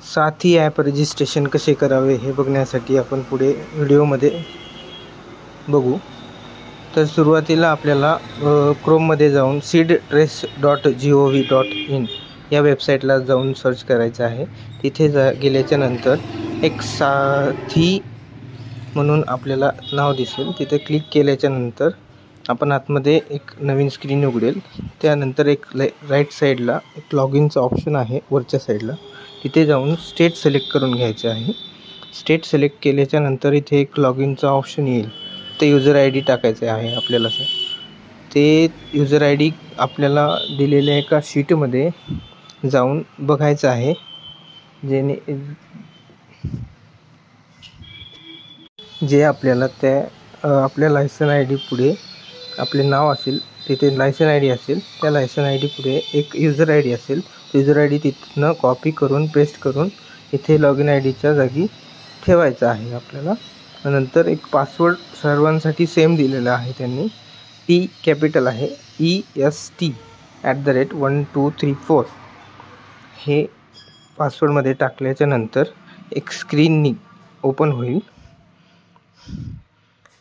साथी app registration कसे करावे हे बघण्यासाठी आपण पुढे व्हिडिओमध्ये बघू। तर सुरुवातीला आपल्याला क्रोममध्ये जाऊन seedtrace.gov.in या वेबसाईटला जाऊन सर्च करायचं आहे। तिथे गेल्याच्या नंतर एक साथी म्हणून आपल्याला नाव दिसेल, तिथे क्लिक केल्याच्या नंतर आपण आतमध्ये एक नवीन स्क्रीन उघडेल। त्यानंतर एक राईट साईडला एक लॉगिनचा ऑप्शन आहे वरच्या साईडला, तिथे जाऊन स्टेट सिलेक्ट करून घ्यायचे आहे। स्टेट सिलेक्ट केल्याच्या नंतर इथे एक लॉगिनचा ऑप्शन येईल, ते यूजर आयडी टाकायचे आहे आपल्याला। ते यूजर आयडी आपल्याला दिलेल्या एका शीटमध्ये जाऊन बघायचं आहे, जे आपल्याला त्या आपल्या लायसन आयडी पुढे आपले नाव असेल, तिथे लायसन आयडी असेल, त्या लायसन आयडी पुढे एक यूजर आयडी असेल, यूजर आयडी तिथनं कॉपी करून पेस्ट करून इथे लॉगिन आयडीच्या जागी ठेवायचा आहे आपल्याला। नंतर एक पासवर्ड सर्वांसाठी सेम दिलेला आहे त्यांनी, टी कॅपिटल आहे, EST@1234 हे पासवर्डमध्ये टाकल्याच्या नंतर एक स्क्रीन ओपन होईल।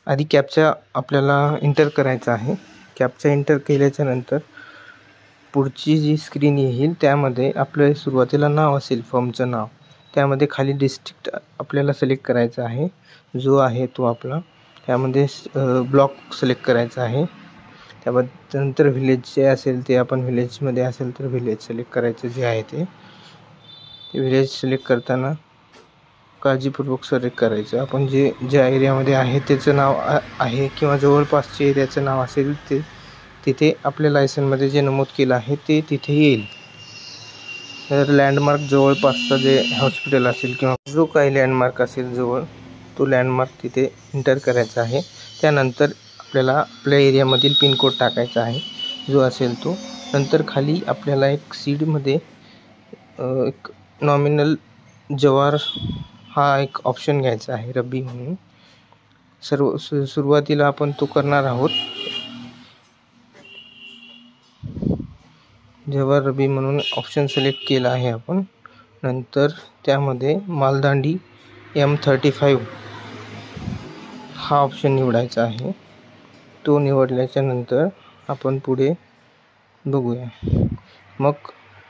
आधी कॅप्चा आपल्याला एंटर करायचा आहे। कॅप्चा एंटर केल्याच्या नंतर पुढची जी स्क्रीन येईल त्यामध्ये आपलं सुरुवातीला नाव असेल, फॉर्मचं नाव, त्यामध्ये खाली डिस्ट्रिक्ट आपल्याला सिलेक्ट करायचा आहे जो आहे तो आपला, त्यामध्ये ब्लॉक सिलेक्ट करायचा आहे। त्यानंतर व्हिलेज जे असेल ते आपण व्हिलेजमध्ये असेल तर व्हिलेज सिलेक्ट करायचं, जे आहे ते व्हिलेज सिलेक्ट करताना काळजीपूर्वक सिलेक्ट करायचं। आपण ज्या एरियामध्ये आहे त्याचं नाव आहे किंवा जवळपासचे एरियाचं नाव असेल ते तिथे आपल्या लायसनमध्ये जे नमूद केलं आहे ते तिथे येईल। तर लँडमार्क जवळपासचं जे हॉस्पिटल असेल किंवा जो काही लँडमार्क असेल जवळ, तो लँडमार्क तिथे एंटर करायचा आहे। त्यानंतर आपल्याला आपल्या एरियामधील पिनकोड टाकायचा आहे जो असेल तो। नंतर खाली आपल्याला एक सीडमध्ये एक नॉमिनल जवार हा एक ऑप्शन घ्यायचा आहे, रब्बी म्हणून। सुरुवातीला आपण तो करणार आहोत, जवार रब्बी म्हणून ऑप्शन सिलेक्ट केला आहे आपण। नंतर त्यामध्ये मालदांडी M35 हा ऑप्शन निवडायचा आहे। तो निवडल्याच्या नंतर आपण पुढे बघूया। मग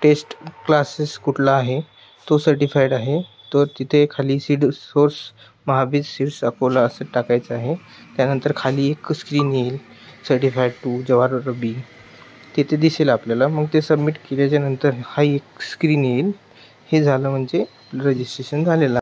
टेस्ट क्लासेस कुठला आहे तो सर्टिफाईड आहे, तो तिथे खाली seed source Mahabeej seeds Akola असं टाकायचं आहे। त्यानंतर खाली एक स्क्रीन येईल, सर्टिफाईड टू जवार रब्बी, तिथे दिसेल आपल्याला। मग ते सबमिट केल्याच्या नंतर हा एक स्क्रीन येईल। हे झालं म्हणजे रजिस्ट्रेशन झालेलं आहे।